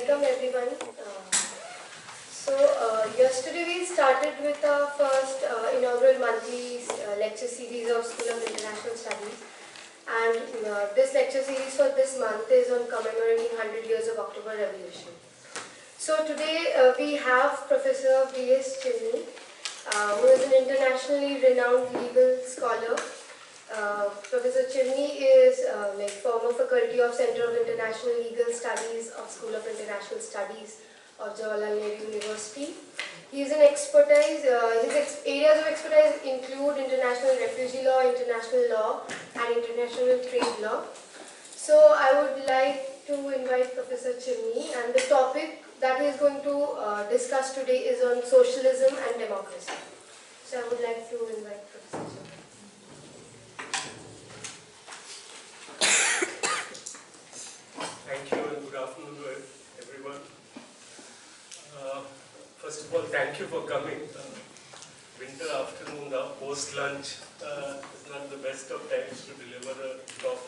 welcome everyone. Yesterday we started with our first inaugural monthly lecture series of School of International Studies, and this lecture series for this month is on commemorating 100 years of October Revolution. So today we have Professor B.S. Chimni, who is an internationally renowned legal scholar. Professor Chimni is former faculty of Center of International Legal Studies of School of International Studies of Jawaharlal Nehru University. His areas of expertise include international refugee law, international law, and international trade law. So I would like to invite Professor Chimni, and the topic that he is going to discuss today is on socialism and democracy. So I would like to invite Professor Chimni. Thank you and good afternoon to everyone. First of all, thank you for coming. Winter afternoon, post-lunch is not the best of times to deliver a talk.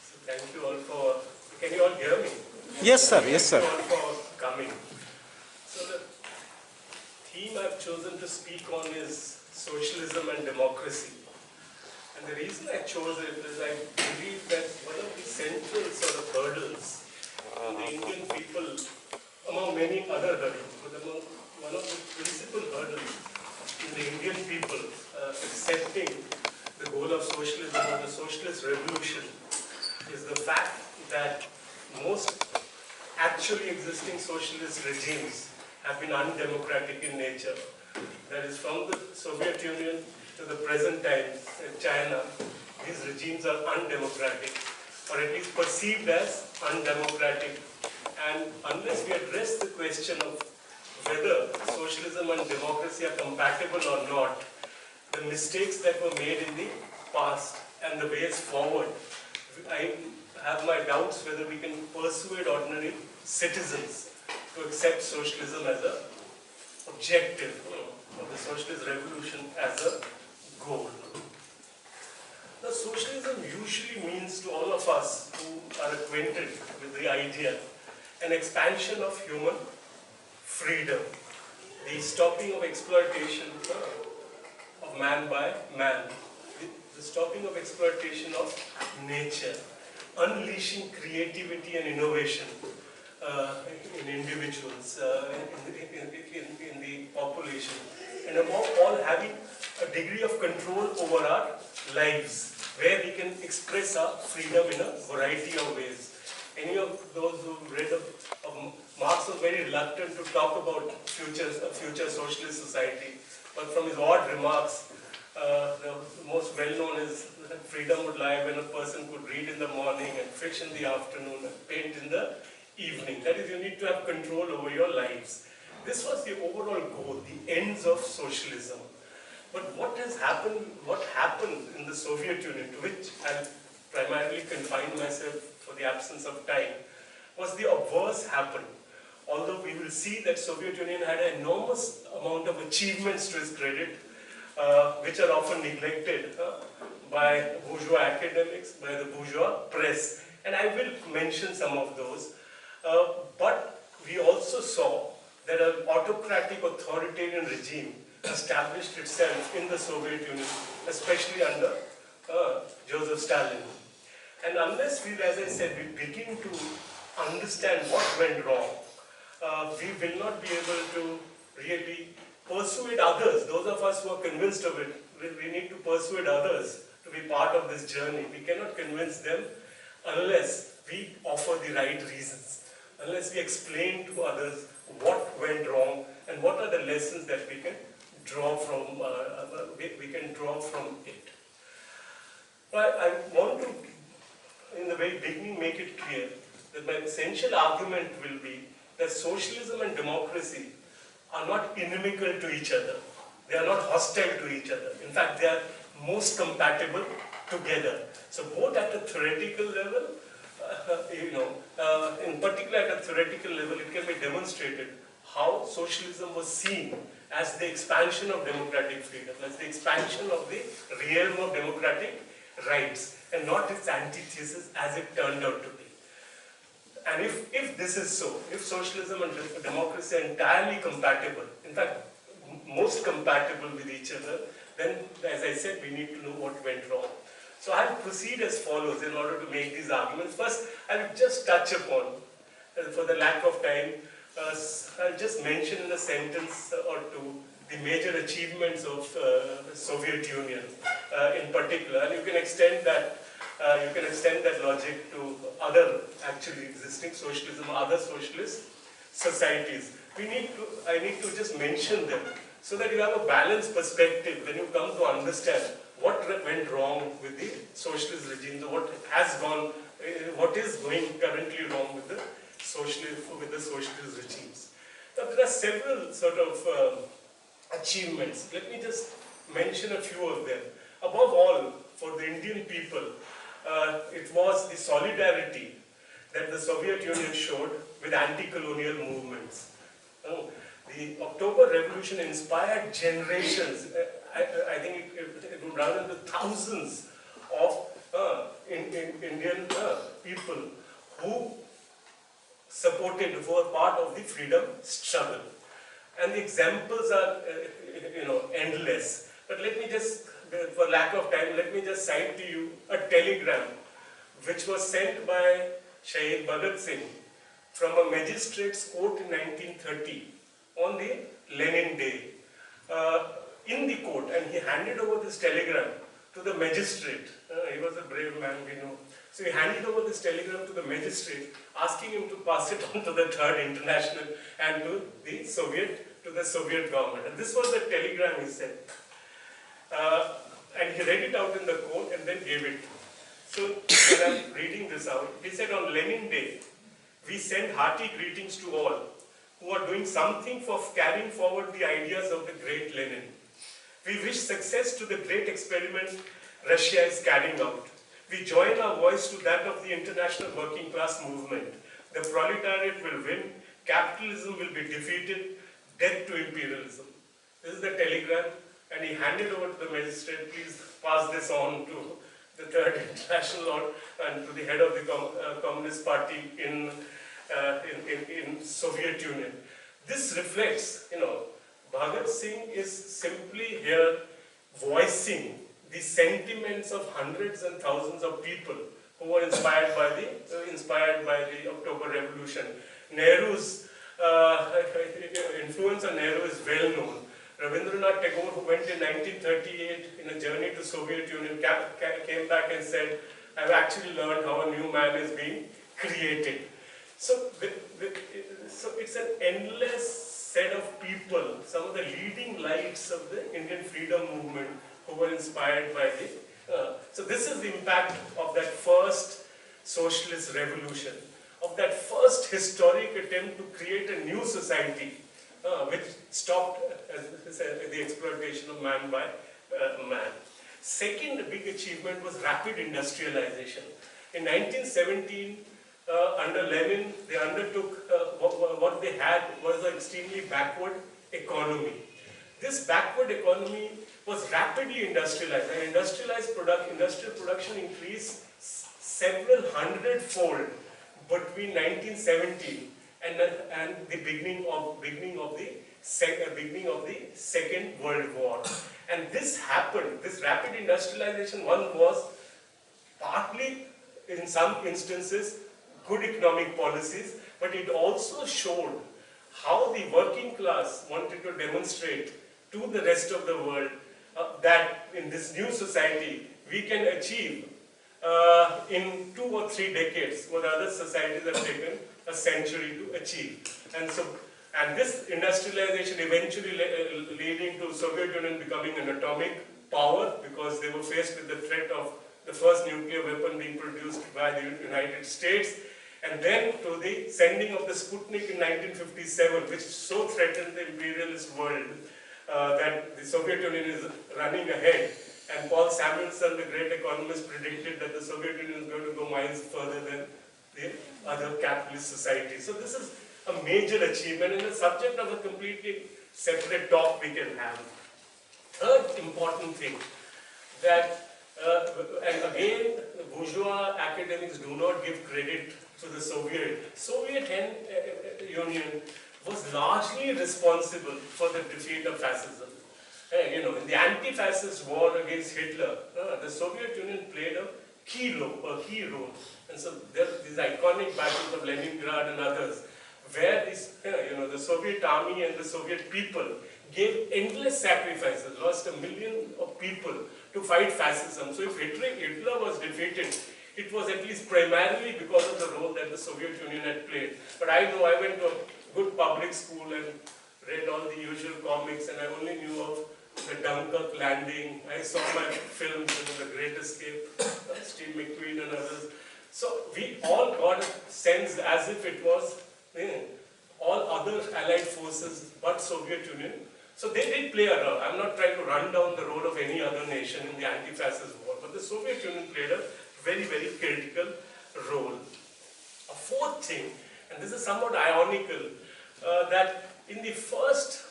So thank you all for, can you all hear me? Yes sir, yes sir. Thank you all for coming. So the theme I've chosen to speak on is socialism and democracy. And the reason I chose it is I believe that one of the central sort of hurdles in the Indian people, among many other hurdles, but among one of the principal hurdles in the Indian people accepting the goal of socialism or the socialist revolution is the fact that most actually existing socialist regimes have been undemocratic in nature. That is, from the Soviet Union to the present times in China, these regimes are undemocratic, or at least perceived as undemocratic. And unless we address the question of whether socialism and democracy are compatible or not, the mistakes that were made in the past and the ways forward, I have my doubts whether we can persuade ordinary citizens to accept socialism as an objective of the socialist revolution as a goal. Now, socialism usually means to all of us who are acquainted with the idea an expansion of human freedom, the stopping of exploitation of man by man, the stopping of exploitation of nature, unleashing creativity and innovation in individuals, in the population, and above all having a degree of control over our lives, where we can express our freedom in a variety of ways. Any of those who read of Marx was very reluctant to talk about a future socialist society, but from his odd remarks, the most well-known is that freedom would lie when a person could read in the morning and fish in the afternoon and paint in the evening. That is, you need to have control over your lives. This was the overall goal, the ends of socialism. But what happened in the Soviet Union, to which I'll primarily confine myself for the absence of time, was the obverse happened. Although we will see that Soviet Union had an enormous amount of achievements to its credit, which are often neglected by bourgeois academics, by the bourgeois press. And I will mention some of those. But we also saw that an autocratic authoritarian regime established itself in the Soviet Union, especially under Joseph Stalin. And unless we, as I said, we begin to understand what went wrong, we will not be able to really persuade others. Those of us who are convinced of it, we need to persuade others to be part of this journey. We cannot convince them unless we offer the right reasons, unless we explain to others what went wrong and what are the lessons that we can draw from it. I want to, in the very beginning, make it clear that my essential argument will be that socialism and democracy are not inimical to each other. They are not hostile to each other. In fact, they are most compatible together. So both at a theoretical level, in particular at a theoretical level, it can be demonstrated how socialism was seen as the expansion of democratic freedom, as the expansion of the realm of democratic rights, and not its antithesis as it turned out to be. And if this is so, if socialism and democracy are entirely compatible, in fact, most compatible with each other, then, as I said, we need to know what went wrong. So I'll proceed as follows in order to make these arguments. First, I'll just touch upon, for the lack of time, I'll just mention in a sentence or two the major achievements of the Soviet Union in particular, and you can extend that logic to other actually existing socialism, other socialist societies. I need to just mention them so that you have a balanced perspective when you come to understand what went wrong with the socialist regimes, or what is going currently wrong with the socialist regimes. Now, there are several sort of achievements. Let me just mention a few of them. Above all, for the Indian people, it was the solidarity that the Soviet Union showed with anti-colonial movements. The October Revolution inspired generations, I think it would run into thousands of Indian people who were part of the freedom struggle. And the examples are, endless. But let me just, for lack of time, let me just cite to you a telegram which was sent by Shahid Bhagat Singh from a magistrate's court in 1930 on the Lenin Day. In the court, and he handed over this telegram to the magistrate. He was a brave man, we know. So he handed over this telegram to the magistrate, asking him to pass it on to the Third International and to the Soviet government. And this was the telegram he sent. And he read it out in the court and then gave it. So when I'm reading this out, he said, on Lenin Day, we send hearty greetings to all who are doing something for carrying forward the ideas of the great Lenin. We wish success to the great experiment Russia is carrying out. We join our voice to that of the international working class movement. The proletariat will win, capitalism will be defeated, death to imperialism. This is the telegram, and he handed over to the magistrate, please pass this on to the Third International and to the head of the Communist Party in Soviet Union. This reflects, Bhagat Singh is simply here voicing the sentiments of hundreds and thousands of people who were inspired by the October Revolution. Nehru's influence on Nehru is well known. Rabindranath Tagore, who went in 1938 in a journey to Soviet Union, came back and said, I've actually learned how a new man is being created. So it's an endless set of people, some of the leading lights of the Indian freedom movement who were inspired by so this is the impact of that first socialist revolution, of that first historic attempt to create a new society which stopped, as I said, the exploitation of man by man. Second big achievement was rapid industrialization. In 1917, under Lenin, they undertook what they had was an extremely backward economy. This backward economy was rapidly industrialized, and industrial production increased several hundredfold between 1917 and the beginning of the Second World War. And this happened. This rapid industrialization, one was partly, in some instances, good economic policies, but it also showed how the working class wanted to demonstrate to the rest of the world that in this new society we can achieve in 2 or 3 decades what other societies have taken a century to achieve. And this industrialization eventually leading to Soviet Union becoming an atomic power, because they were faced with the threat of the first nuclear weapon being produced by the United States, and then to the sending of the Sputnik in 1957, which so threatened the imperialist world that the Soviet Union is running ahead. And Paul Samuelson, the great economist, predicted that the Soviet Union is going to go miles further than the other capitalist societies. So this is a major achievement and the subject of a completely separate talk we can have. Third important thing that, and again, bourgeois academics do not give credit to the Soviet Union was largely responsible for the defeat of fascism. In the anti-fascist war against Hitler, the Soviet Union played a key role. And so there are these iconic battles of Leningrad and others, where the Soviet army and the Soviet people gave endless sacrifices, lost 1 million of people to fight fascism. So if Hitler was defeated, it was at least primarily because of the role that the Soviet Union had played. But I know I went to a good public school and read all the usual comics, and I only knew of the Dunkirk landing. I saw my films, The Great Escape, Steve McQueen and others. So we all got a sense as if it was all other allied forces but Soviet Union. So they did play a role. I'm not trying to run down the role of any other nation in the anti-fascist war, but the Soviet Union played a very, very critical role. A fourth thing, and this is somewhat ironical, that in the first,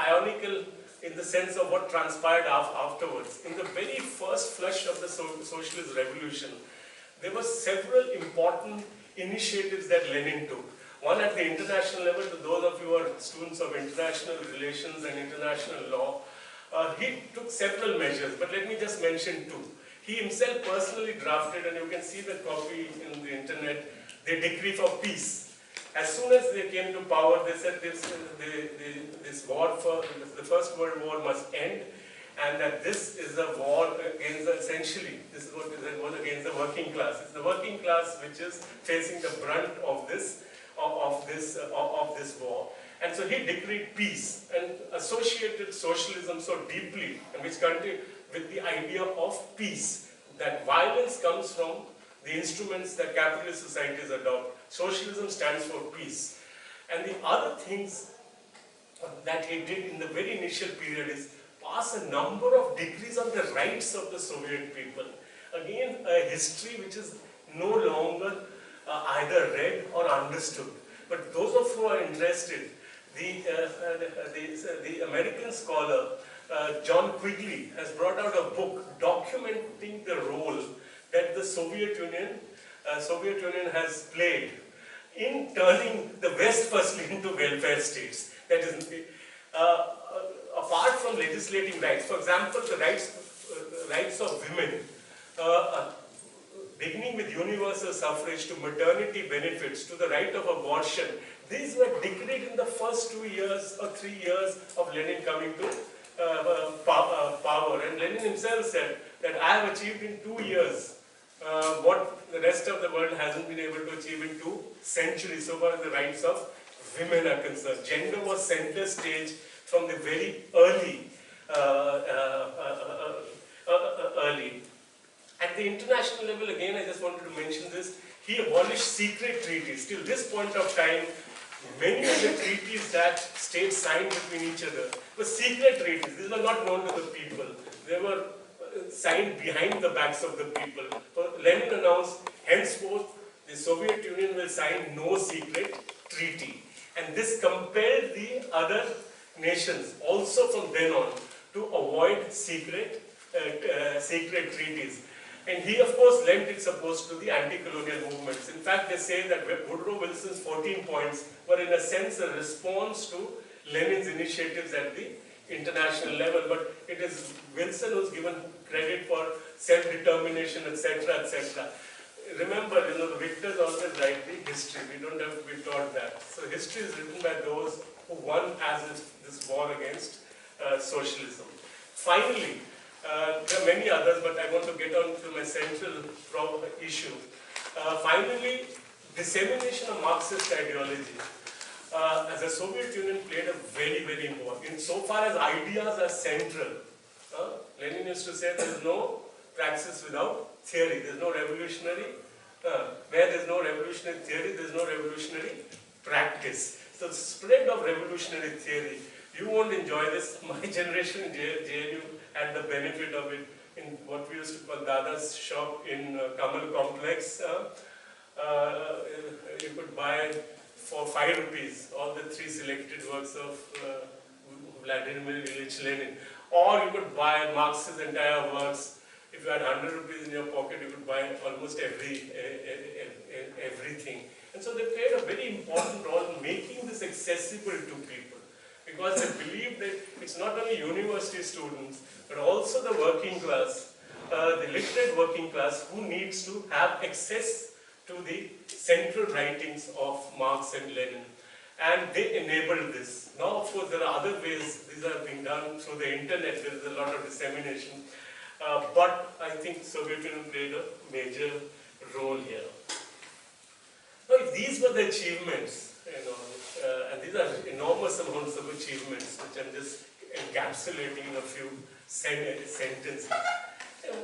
ironical in the sense of what transpired afterwards, in the very first flush of the socialist revolution, there were several important initiatives that Lenin took. One at the international level, to those of you who are students of international relations and international law, he took several measures, but let me just mention two. He himself personally drafted, and you can see the copy in the internet, the Decree for Peace. As soon as they came to power, they said this war, the First World War must end, and that this is a war against, essentially, this is what it was against the working class. It's the working class which is facing the brunt of this war. And so he decreed peace and associated socialism so deeply, and which continued with the idea of peace, that violence comes from the instruments that capitalist societies adopt. Socialism stands for peace. And the other things that he did in the very initial period is pass a number of decrees on the rights of the Soviet people. Again, a history which is no longer either read or understood. But those of you who are interested, the American scholar John Quigley has brought out a book documenting the role that the Soviet Union has played in turning the West firstly into welfare states. That is, apart from legislating rights, for example, the rights of women, beginning with universal suffrage to maternity benefits to the right of abortion, these were decreed in the first 2 years or 3 years of Lenin coming to power. And Lenin himself said that I have achieved in 2 years what the rest of the world hasn't been able to achieve in 2 centuries so far as the rights of women are concerned. Gender was center stage from the very early. At the international level, again, I just wanted to mention this, he abolished secret treaties. Till this point of time, many of the treaties that states signed between each other were secret treaties. These were not known to the people. They were signed behind the backs of the people. So Lenin announced, henceforth, the Soviet Union will sign no secret treaty. And this compelled the other nations, also from then on, to avoid secret treaties. And he, of course, lent its support to the anti-colonial movements. In fact, they say that Woodrow Wilson's 14 points were, in a sense, a response to Lenin's initiatives at the international level. But it is Wilson who's given credit for self-determination, etc., etc. Remember, the victors always write the history. We don't have to be taught that. So history is written by those who won as this war against socialism. Finally, there are many others, but I want to get on to my central issue. Finally, dissemination of Marxist ideology. As the Soviet Union played a very, very important, insofar as ideas are central. Lenin used to say there is no praxis without theory. There is no revolutionary, where there is no revolutionary theory, there is no revolutionary practice. So the spread of revolutionary theory, you won't enjoy this. My generation in JNU had the benefit of it in what we used to call Dada's shop in Kamal Complex. You could buy for 5 rupees all the 3 selected works of Vladimir Ilyich Lenin. Or you could buy Marx's entire works. If you had 100 rupees in your pocket, you could buy almost everything. so they played a very important role in making this accessible to people, because they believe that it's not only university students, but also the working class, the literate working class, who needs to have access to the central writings of Marx and Lenin. And they enabled this. Now, of course, there are other ways these are being done through the internet. There is a lot of dissemination. But I think Soviet Union played a major role here. Now, if these were the achievements, and these are enormous amounts of achievements, which I'm just encapsulating in a few sentences.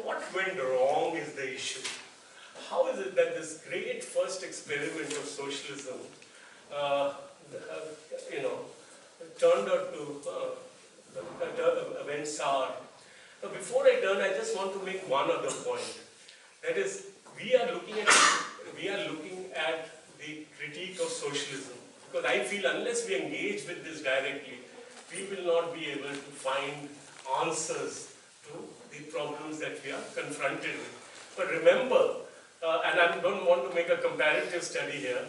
What went wrong is the issue. How is it that this great first experiment of socialism, turned out to went sour? Now, before I turn, I just want to make one other point. That is, we are looking at the critique of socialism, because I feel unless we engage with this directly, we will not be able to find answers to the problems that we are confronted with. But remember, and I don't want to make a comparative study here,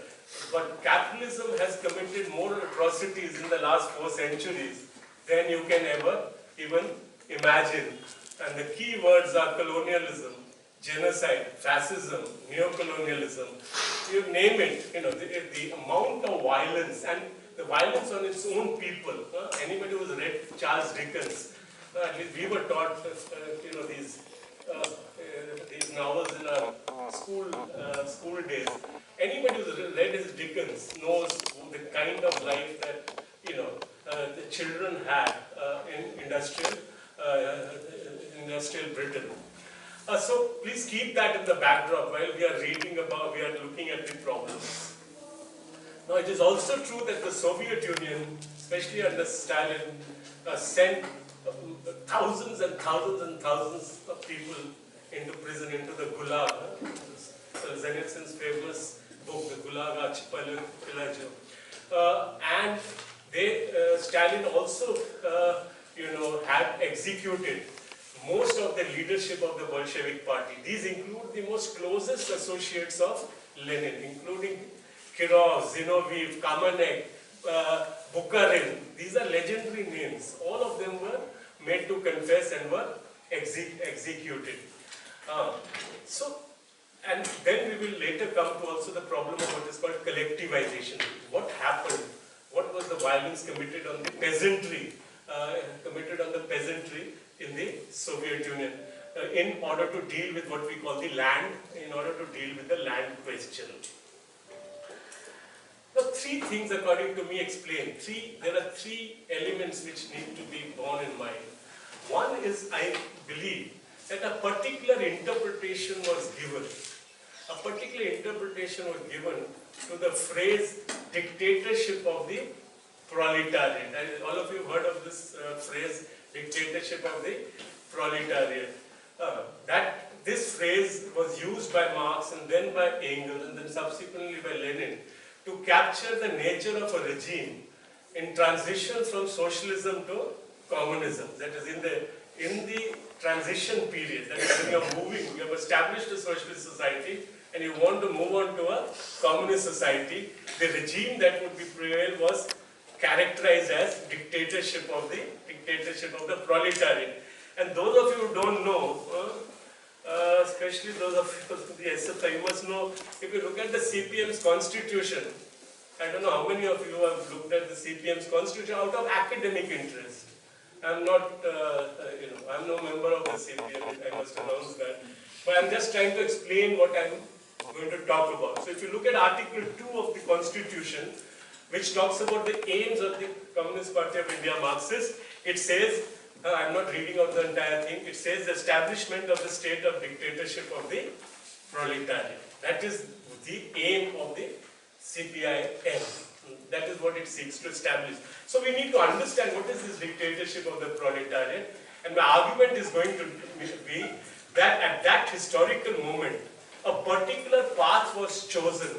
but capitalism has committed more atrocities in the last 4 centuries than you can ever even imagine. And the key words are colonialism, genocide, fascism, neocolonialism. You name it, the amount of violence, and the violence on its own people. Anybody who's read Charles Dickens, at least we were taught, these novels in our school days. Anybody who's read his Dickens knows the kind of life that the children had in industrial Britain. So please keep that in the backdrop while we are looking at the problems. Now, it is also true that the Soviet Union, especially under Stalin, sent thousands and thousands and thousands of people into prison, into the Gulag. Solzhenitsyn's famous book, The Gulag Archipelago. And Stalin also, had executed most of the leadership of the Bolshevik party. These include the most closest associates of Lenin, including Kirov, Zinoviev, Kamenek, Bukharin. These are legendary names. All of them were made to confess and were executed. And then we will later come to also the problem of what is called collectivization. What happened? What was the violence committed on the peasantry? In the Soviet Union in order to deal with what we call the land, in order to deal with the land question. Now, 3 things according to me explain. There are 3 elements which need to be borne in mind. One is, I believe, that a particular interpretation was given. A particular interpretation was given to the phrase dictatorship of the proletariat. All of you heard of this phrase, dictatorship of the proletariat. This phrase was used by Marx and then by Engels and then subsequently by Lenin to capture the nature of a regime in transition from socialism to communism. That is, in the transition period, that is when you have established a socialist society and you want to move on to a communist society, the regime that would be prevail was characterized as dictatorship of the proletariat. And those of you who don't know, especially those of you of the SFI, you must know, if you look at the CPM's constitution, I don't know how many of you have looked at the CPM's constitution out of academic interest. I'm not, I'm no member of the CPM, I must announce that. But I'm just trying to explain what I'm going to talk about. So if you look at Article 2 of the Constitution, which talks about the aims of the Communist Party of India, Marxist, it says, I'm not reading out the entire thing, it says the establishment of the state of dictatorship of the proletariat. That is the aim of the CPIM. That is what it seeks to establish. So we need to understand what is this dictatorship of the proletariat. And my argument is going to be that at that historical moment, a particular path was chosen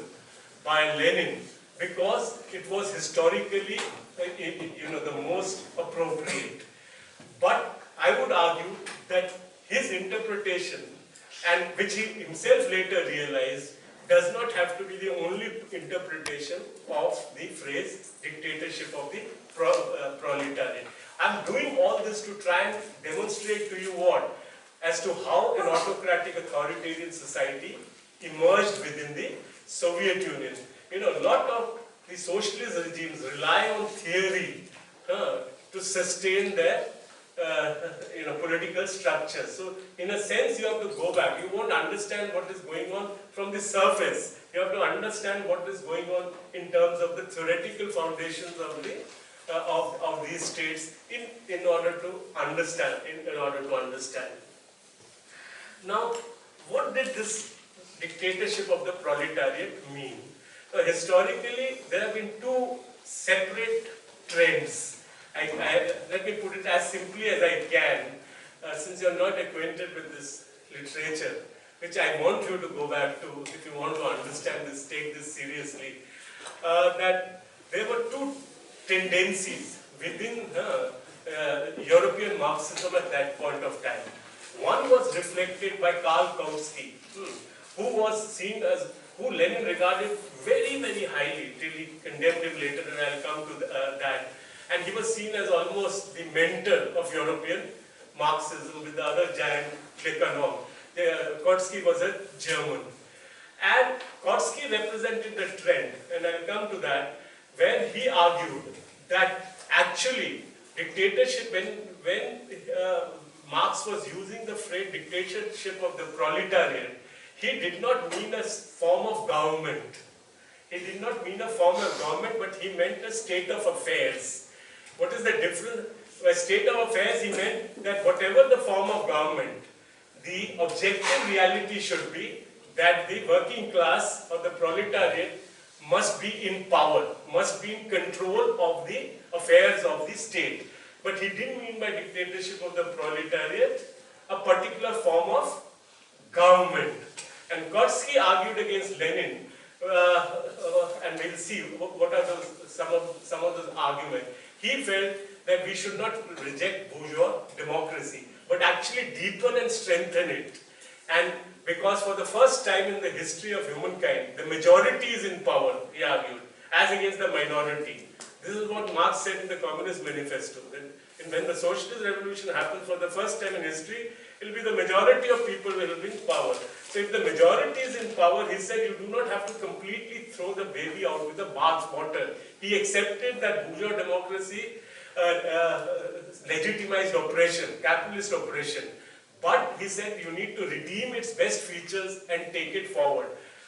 by Lenin because it was historically, the most appropriate. But I would argue that his interpretation, and which he himself later realized, does not have to be the only interpretation of the phrase dictatorship of the proletariat. I'm doing all this to try and demonstrate to you what? As to how an autocratic authoritarian society emerged within the Soviet Union. You know, a lot of the socialist regimes rely on theory to sustain their political structure. So in a sense you have to go back. You won't understand what is going on from the surface. You have to understand what is going on in terms of the theoretical foundations of the of these states in order to understand. Now, what did this dictatorship of the proletariat mean? Historically, there have been two separate trends. Let me put it as simply as I can, since you are not acquainted with this literature, which I want you to go back to if you want to understand this, take this seriously, that there were two tendencies within European Marxism at that point of time. One was reflected by Karl Kautsky, who Lenin regarded very, very highly till he condemned him later, and I'll come to that. And he was seen as almost the mentor of European Marxism with the other giant Plekhanov. Kautsky was a German. And Kautsky represented the trend, and I'll come to that, where he argued that actually dictatorship, when Marx was using the phrase dictatorship of the proletariat, he did not mean a form of government. He did not mean a form of government, but he meant a state of affairs. What is the difference? By state of affairs, he meant that whatever the form of government, the objective reality should be that the working class or the proletariat must be in power, must be in control of the affairs of the state. But he didn't mean by dictatorship of the proletariat a particular form of government. And Kautsky argued against Lenin, and we'll see what are some of those arguments. He felt that we should not reject bourgeois democracy, but actually deepen and strengthen it. And because for the first time in the history of humankind, the majority is in power, he argued, as against the minority. This is what Marx said in the Communist Manifesto. That when the socialist revolution happens for the first time in history, it will be the majority of people who will be in power. So if the majority is in power, he said you do not have to completely throw the baby out with the bathwater. He accepted that bourgeois democracy legitimized oppression, capitalist oppression. But he said you need to redeem its best features and take it forward.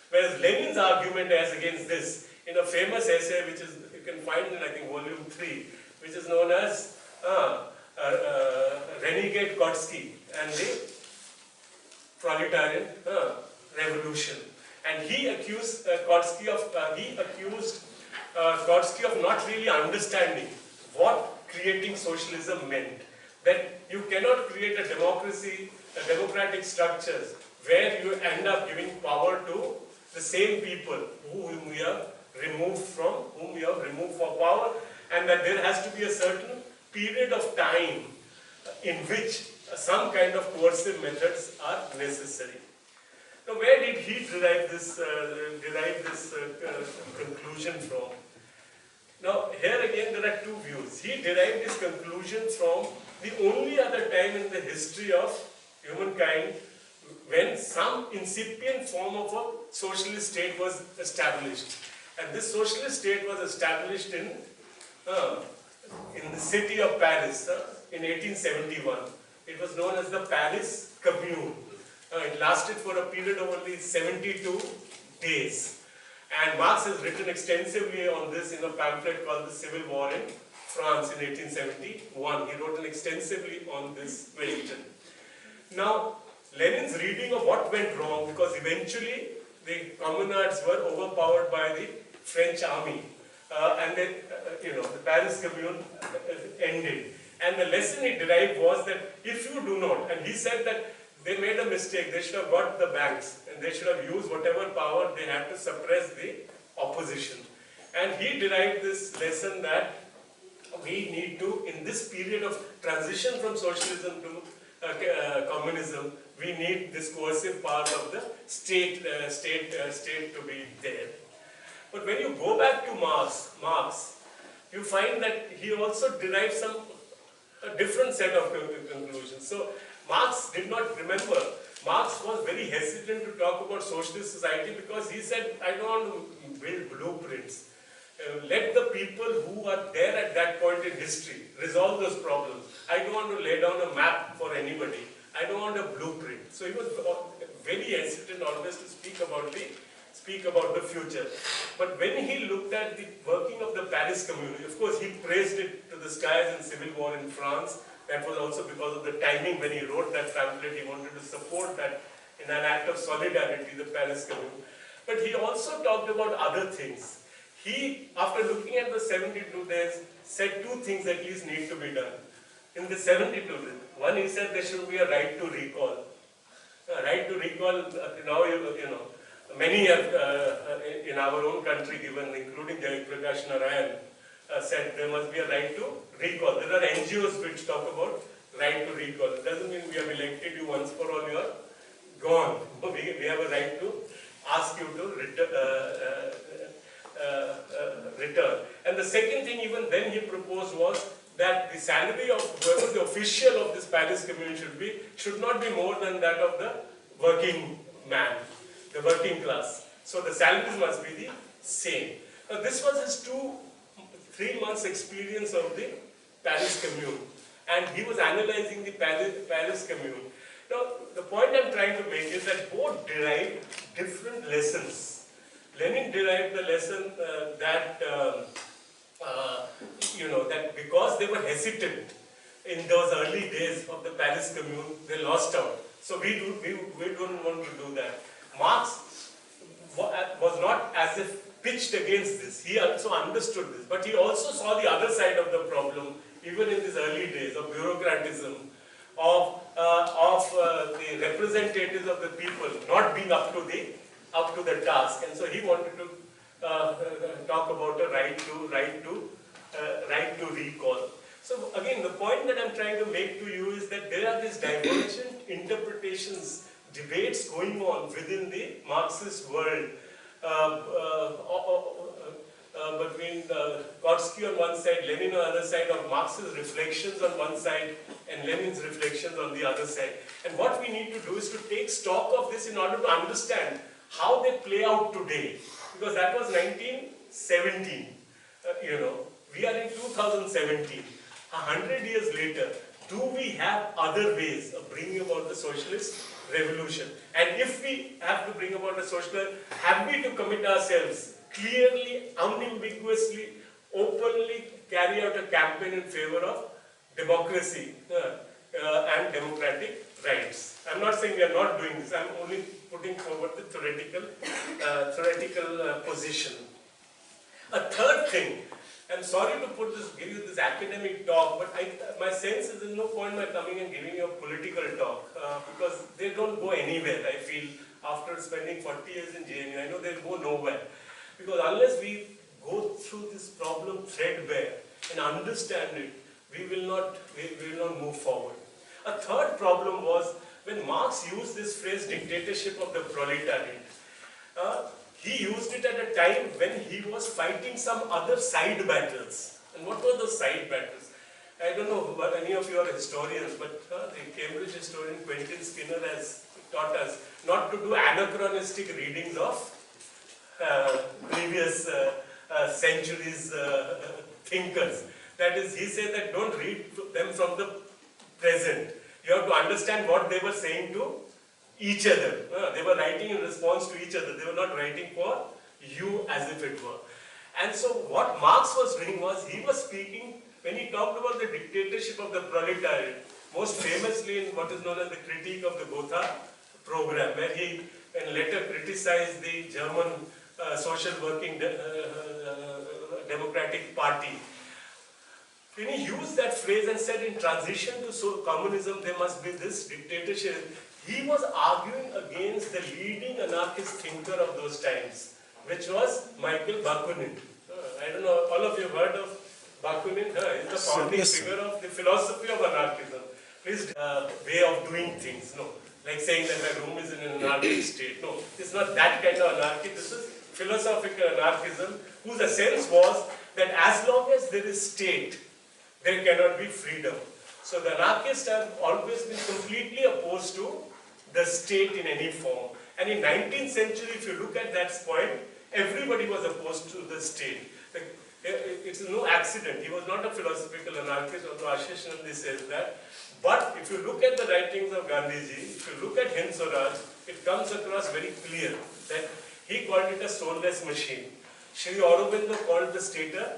Whereas Lenin's argument as against this, in a famous essay which is, you can find in I think volume 3, which is known as Renegade Kautsky and the Proletarian Revolution. And he accused Kautsky of not really understanding what creating socialism meant. That you cannot create a democracy, democratic structures where you end up giving power to the same people whom we have removed for power, and that there has to be a certain period of time in which some kind of coercive methods are necessary. Now, where did he derive this conclusion from? Now, here again there are two views. He derived his conclusion from the only other time in the history of humankind when some incipient form of a socialist state was established. And this socialist state was established in the city of Paris in 1871. It was known as the Paris Commune. It lasted for a period of only 72 days. And Marx has written extensively on this in a pamphlet called The Civil War in France in 1871. He wrote extensively on this question. Now, Lenin's reading of what went wrong, because eventually the communards were overpowered by the French army, and then the Paris Commune ended. And the lesson he derived was that if you do not, and he said that they made a mistake, they should have got the banks and they should have used whatever power they had to suppress the opposition. And he derived this lesson that we need to, in this period of transition from socialism to communism, we need this coercive part of the state to be there. But when you go back to Marx, you find that he also derives a different set of conclusions. So Marx did not remember. Marx was very hesitant to talk about socialist society because he said, I don't want to build blueprints. Let the people who are there at that point in history resolve those problems. I don't want to lay down a map for anybody. I don't want a blueprint. So he was very hesitant always to speak about the future. But when he looked at the working of the Paris Commune, of course he praised it to the skies in civil war in France. That was also because of the timing when he wrote that pamphlet. He wanted to support that in an act of solidarity, the Paris Commune. But he also talked about other things. He, after looking at the 72 days, said two things at least need to be done. In the 72 days, one, he said there should be a right to recall. A right to recall, now you know, many have in our own country given, including Prakash Narayan, said there must be a right to recall. There are NGOs which talk about right to recall. It doesn't mean we have elected you once for all, you are gone. We have a right to ask you to return. And the second thing even then he proposed was that the salary of whoever the official of this Paris Commune should not be more than that of the working man, the working class. So the salaries must be the same. Now this was his 3 months experience of the Paris Commune, and he was analyzing the Paris Commune. Now the point I'm trying to make is that both derived different lessons. Lenin derived the lesson that that because they were hesitant in those early days of the Paris Commune, they lost out. So we don't want to do that. Marx was not as if pitched against this. He also understood this, but he also saw the other side of the problem, even in these early days of bureaucratism, of the representatives of the people not being up to the task, and so he wanted to talk about a right to recall. So again, the point that I'm trying to make to you is that there are these divergent interpretations, debates going on within the Marxist world between Kautsky on one side, Lenin on the other side, or Marx's reflections on one side and Lenin's reflections on the other side. And what we need to do is to take stock of this in order to understand how they play out today. Because that was 1917, we are in 2017. 100 years later, do we have other ways of bringing about the socialist revolution? And if we have to bring about a socialist, have we to commit ourselves clearly, unambiguously, openly carry out a campaign in favor of democracy and democratic rights? I'm not saying we are not doing this. I'm only putting forward the theoretical position. A third thing, I'm sorry to give you this academic talk, but my sense is there's no point by coming and giving you a political talk because they don't go anywhere. I feel after spending 40 years in JNU, I know they'll go nowhere. Because unless we go through this problem threadbare and understand it, we will not move forward. A third problem was when Marx used this phrase dictatorship of the proletariat. He used it at a time when he was fighting some other side battles. And what were those side battles? I don't know what any of you are historians, but the Cambridge historian Quentin Skinner has taught us not to do anachronistic readings of previous centuries thinkers. That is, he said that don't read them from the present. You have to understand what they were saying to each other. They were writing in response to each other. They were not writing for you as if it were. And so what Marx was doing was, he was speaking, when he talked about the dictatorship of the proletariat, most famously in what is known as the critique of the Gotha program, where he in later criticized the German social working democratic party. When he used that phrase and said in transition to communism there must be this dictatorship, he was arguing against the leading anarchist thinker of those times, which was Michael Bakunin. I don't know, all of you have heard of Bakunin? He's the founding figure of the philosophy of anarchism. His way of doing things. No, like saying that my room is in an anarchic state. No, it's not that kind of anarchy. This is philosophical anarchism, whose essence was that as long as there is state, there cannot be freedom. So the anarchists have always been completely opposed to the state in any form. And in 19th century, if you look at that point, everybody was opposed to the state. It's no accident. He was not a philosophical anarchist, although Ashish Nandi says that. But if you look at the writings of Gandhiji, if you look at Hind Swaraj, it comes across very clear that he called it a soulless machine. Shri Aurobindo called the state a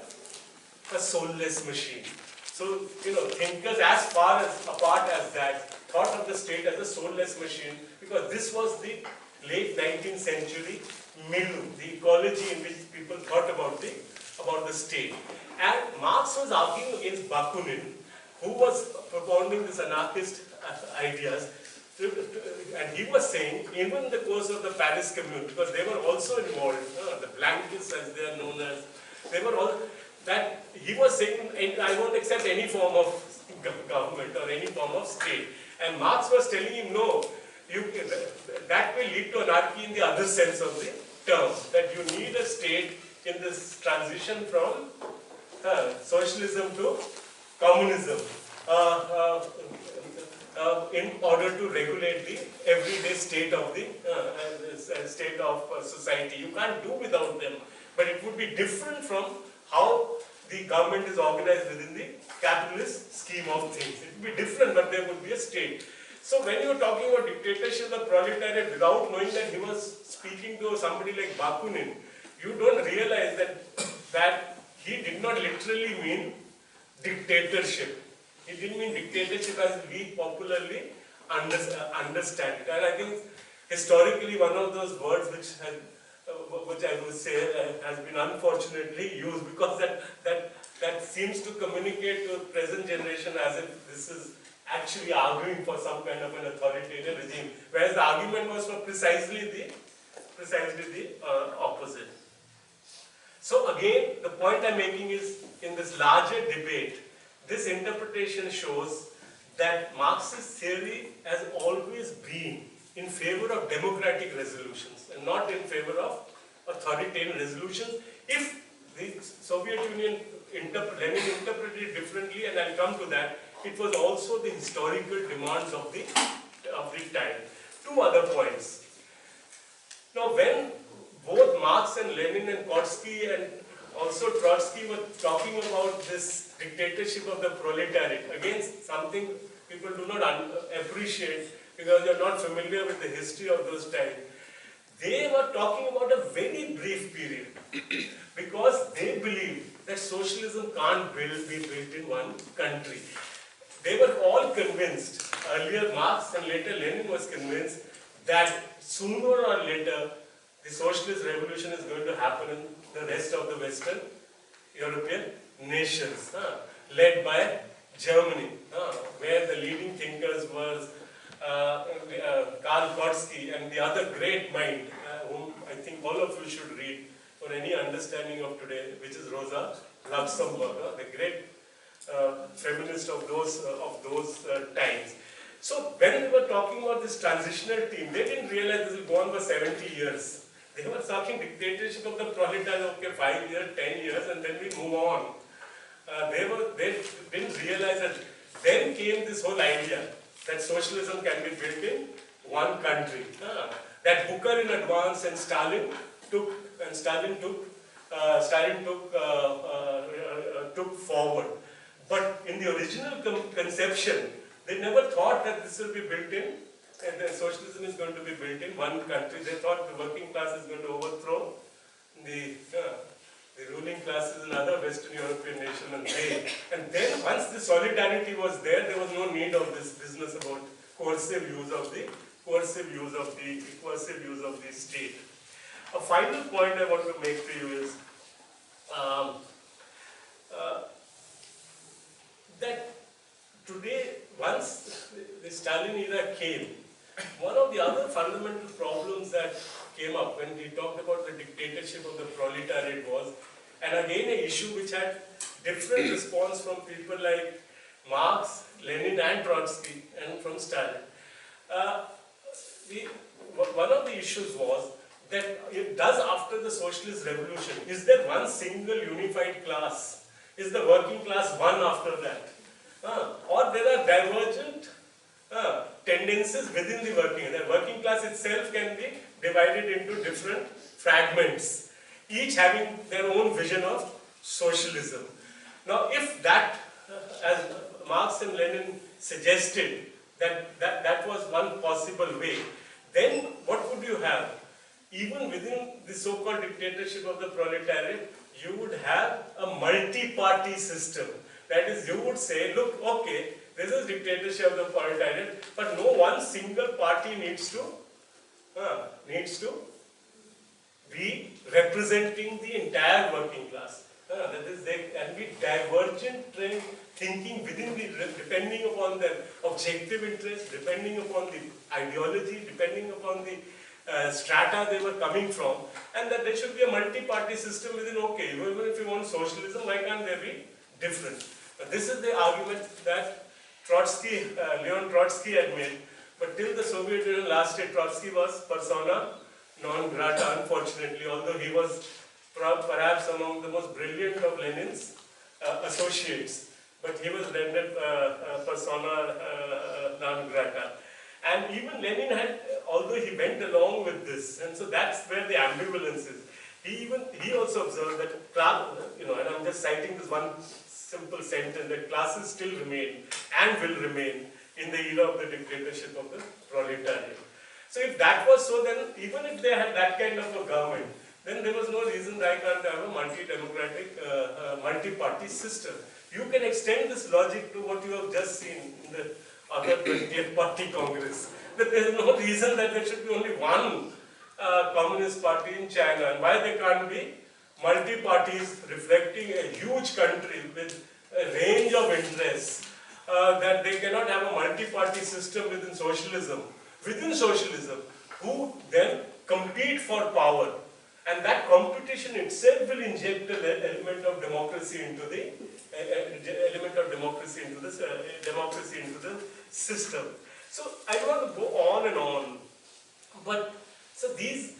soulless machine. So, thinkers as far apart as that thought of the state as a soulless machine, because this was the late 19th century milieu, the ecology in which people thought about the state. And Marx was arguing against Bakunin, who was propounding this anarchist ideas, and he was saying, even in the course of the Paris Commune, because they were also involved, the Blanquists as they are known as, they were all, that he was saying, I won't accept any form of government or any form of state. And Marx was telling him, no, that will lead to anarchy in the other sense of the term, that you need a state in this transition from socialism to communism in order to regulate the everyday state of the society. You can't do without them, but it would be different from how the government is organized within the capitalist scheme of things. It would be different, but there would be a state. So when you are talking about dictatorship of the proletariat without knowing that he was speaking to somebody like Bakunin, you don't realize that he did not literally mean dictatorship. He didn't mean dictatorship as we popularly understand it. And I think historically one of those words which I would say has been unfortunately used, because that seems to communicate to the present generation as if this is actually arguing for some kind of an authoritarian regime, whereas the argument was for precisely the opposite. So again, the point I'm making is, in this larger debate, this interpretation shows that Marxist theory has always been in favor of democratic resolutions and not in favor of authoritarian resolutions. If the Soviet Union, Lenin interpreted it differently, and I'll come to that, it was also the historical demands of the time. Two other points. Now, when both Marx and Lenin and Kautsky and also Trotsky were talking about this dictatorship of the proletariat, again something people do not appreciate because they are not familiar with the history of those times. They were talking about a very brief period because they believed that socialism can't be built in one country. They were all convinced, earlier Marx and later Lenin was convinced, that sooner or later the socialist revolution is going to happen in the rest of the Western European nations, led by Germany, where the leading thinkers was Karl Kautsky and the other great mind, whom I think all of you should read for any understanding of today, which is Rosa Luxemburg, the great feminist of those times. So when we were talking about this transitional team, they didn't realize this will go on for 70 years. They were talking dictatorship of the proletariat, okay, 5 years, 10 years, and then we move on. They didn't realize that then came this whole idea that socialism can be built in one country. That Booker in advance and Stalin took forward. But in the original conception, they never thought that this will be built in, and that socialism is going to be built in one country. They thought the working class is going to overthrow the ruling classes in other Western European nations, and then once the solidarity was there, there was no need of this business about coercive use of the state. A final point I want to make to you is that today, once the Stalin era came, one of the other fundamental problems that came up when we talked about the dictatorship of the proletariat was, and again an issue which had different response from people like Marx, Lenin and Trotsky and from Stalin. one of the issues was that does after the socialist revolution, is there one single unified class? Is the working class one after that? Or there are divergent tendencies within the working class itself can be divided into different fragments, each having their own vision of socialism. Now, if that, as Marx and Lenin suggested, that was one possible way, then what would you have? Even within the so-called dictatorship of the proletariat, you would have a multi-party system. That is, you would say, look, okay, this is dictatorship of the proletariat, but no one single party needs to be representing the entire working class. That is, there can be divergent thinking within depending upon their objective interest, depending upon the ideology, depending upon the strata they were coming from, and that there should be a multi-party system within. Okay, even if you want socialism, why can't there be different? But this is the argument that Leon Trotsky had made. But till the Soviet Union lasted, Trotsky was persona non grata, unfortunately, although he was perhaps among the most brilliant of Lenin's associates. But he was rendered persona non grata. And even Lenin had, although he went along with this, and so that's where the ambivalence is. He also observed that class, and I'm just citing this one simple sentence, that classes still remain and will remain in the era of the dictatorship of the proletariat. So if that was so, then even if they had that kind of a government, then there was no reason why I can't have a multi-democratic, multi-party system. You can extend this logic to what you have just seen in the other 20th Party Congress. That there is no reason that there should be only one communist party in China, and why there can't be multi-parties reflecting a huge country with a range of interests, that they cannot have a multi-party system within socialism, who then compete for power. And that competition itself will inject an element of democracy into the democracy into the system. So I don't want to go on and on, but so this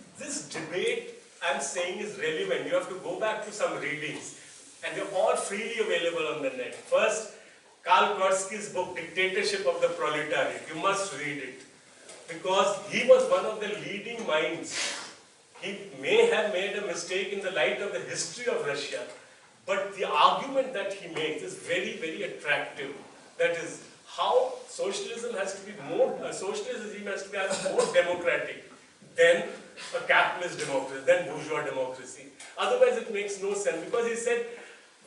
debate I'm saying is relevant. You have to go back to some readings, and they're all freely available on the net. First, Karl Kautsky's book, Dictatorship of the Proletariat. You must read it, because he was one of the leading minds. He may have made a mistake in the light of the history of Russia, but the argument that he makes is very, very attractive. That is, how socialism has to be more, a socialist regime has to be more democratic than a capitalist democracy, than bourgeois democracy. Otherwise it makes no sense, because he said,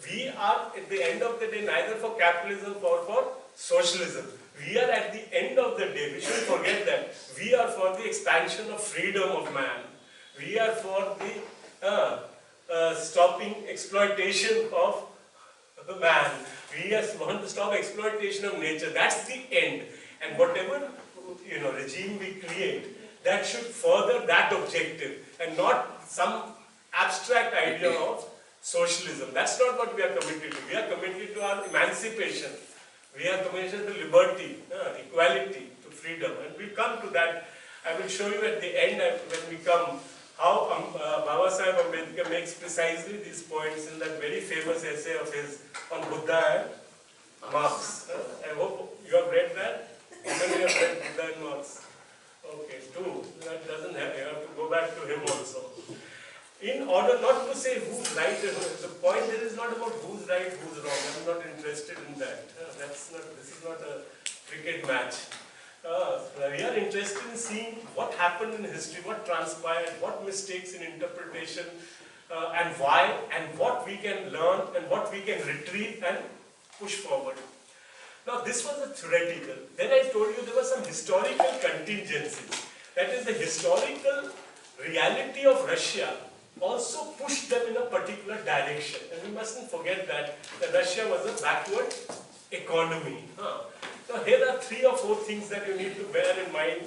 we are at the end of the day neither for capitalism or for socialism. We are at the end of the day, we shouldn't forget that, we are for the expansion of freedom of man. We are for the stopping exploitation of man. We want to stop exploitation of nature. That's the end. And whatever regime we create, that should further that objective, and not some abstract idea of socialism. That's not what we are committed to. We are committed to our emancipation. We are committed to liberty, equality, to freedom. And we'll come to that. I will show you at the end when we come how Baba Sahib Ambedkar makes precisely these points in that very famous essay of his on Buddha and Marx. I hope you have read that. Even you have read Buddha and Marx. Okay, two. That doesn't have. You have to go back to him also. In order not to say who's right, the point there is not about who's right, who's wrong. I'm not interested in that. This is not a cricket match. We are interested in seeing what happened in history, what transpired, what mistakes in interpretation, and why, and what we can learn, and what we can retrieve and push forward. Now, this was a theoretical. Then I told you there were some historical contingencies. That is, the historical reality of Russia also pushed them in a particular direction. And we mustn't forget that Russia was a backward economy. So here are 3 or 4 things that you need to bear in mind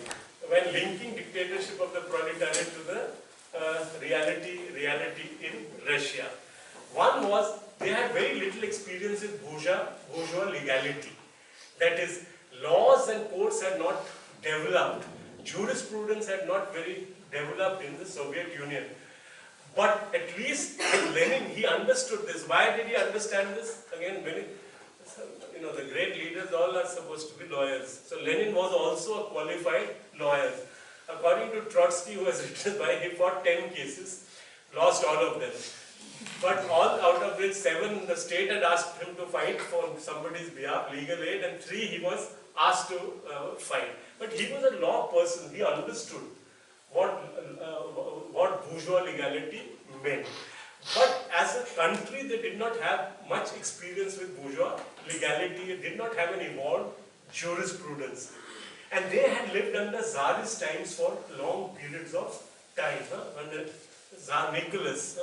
when linking dictatorship of the proletariat to the reality in Russia. One was they had very little experience with bourgeois legality. That is, laws and courts had not developed jurisprudence had not very developed in the Soviet Union. But at least with Lenin, he understood this. Why did he understand this? Again, the great leaders all are supposed to be lawyers. So Lenin was also a qualified lawyer. According to Trotsky, who has written by, he fought 10 cases, lost all of them. But all out of which 7, the state had asked him to fight for somebody's behalf, legal aid, and 3 he was asked to fight. But he was a law person. He understood what bourgeois legality meant. But as a country, they did not have much experience with bourgeois legality. They did not have an evolved jurisprudence. And they had lived under Tsarist times for long periods of time, under Tsar Nicholas.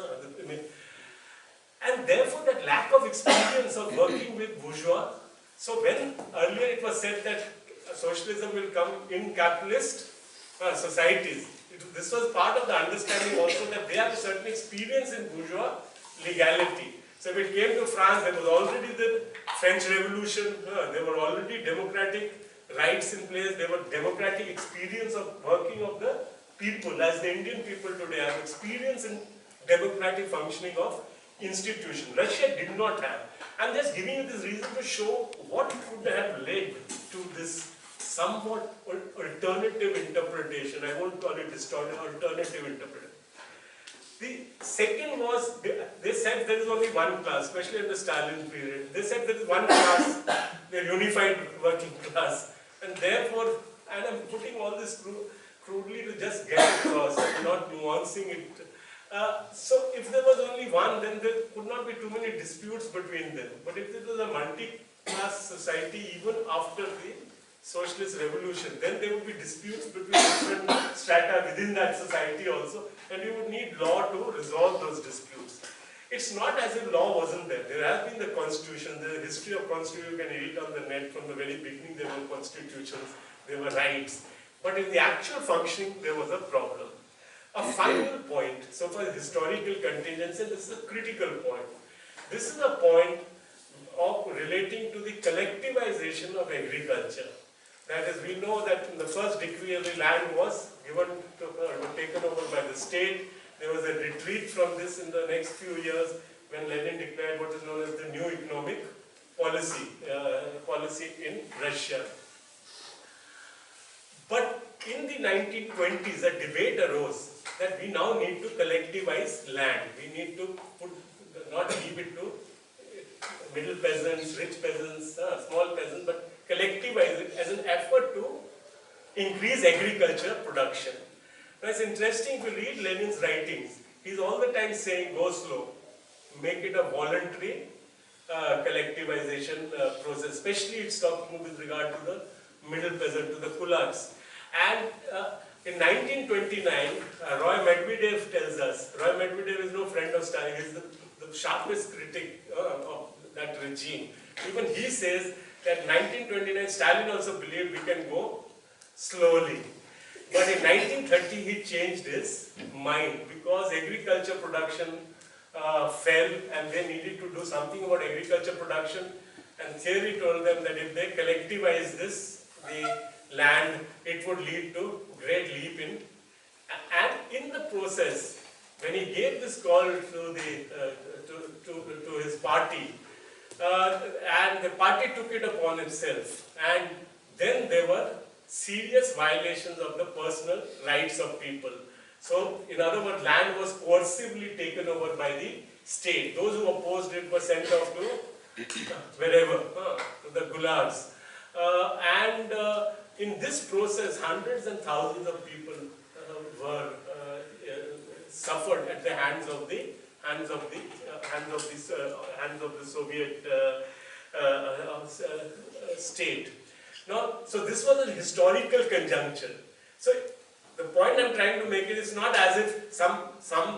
And therefore, that lack of experience of working with bourgeois. So when earlier it was said that socialism will come in capitalist societies, this was part of the understanding also that they have a certain experience in bourgeois legality. So if it came to France, there was already the French Revolution, there were already democratic rights in place, there were democratic experience of working of the people, as the Indian people today have experience in democratic functioning of institutions. Russia did not have. I'm just giving you this reason to show what could have led to this somewhat alternative interpretation. I won't call it distorted, alternative interpretation. The second was, they said there is only one class, especially in the Stalin period. They said there is one class, the unified working class. And therefore, and I'm putting all this crudely to just get across, I'm not nuancing it. So if there was only one, then there could not be too many disputes between them. But if it was a multi-class society, even after the socialist revolution, then there would be disputes between different strata within that society also, and you would need law to resolve those disputes. It's not as if law wasn't there. There has been the constitution, the history of constitution, you can read on the net from the very beginning. There were constitutions, there were rights. But in the actual functioning, there was a problem. A final point, so for historical contingency, this is a critical point. This is a point of relating to the collectivization of agriculture. That is, we know that in the first decree the land was given to, taken over by the state. There was a retreat from this in the next few years when Lenin declared what is known as the new economic policy, in Russia. But in the 1920s, a debate arose that we now need to collectivize land. We need to not leave it to middle peasants, rich peasants, small peasants, but collectivize it as an effort to increase agriculture production. Now it's interesting if you read Lenin's writings, he's all the time saying go slow, make it a voluntary collectivization process, especially it's talking with regard to the middle peasant, to the kulaks. And in 1929, Roy Medvedev tells us, Roy Medvedev is no friend of Stalin, he's the sharpest critic of that regime. Even he says that in 1929, Stalin also believed we can go slowly. But in 1930, he changed his mind because agriculture production fell and they needed to do something about agriculture production. And theory told them that if they collectivize this, the land, it would lead to great leap in. And in the process, when he gave this call to to his party, and the party took it upon itself, and then there were serious violations of the personal rights of people. So, in other words, land was coercively taken over by the state. Those who opposed it were sent off to wherever, to the gulags. In this process, hundreds and thousands of people were suffered at the hands of the Soviet state. Now, so this was a historical conjuncture. So the point I'm trying to make is not as if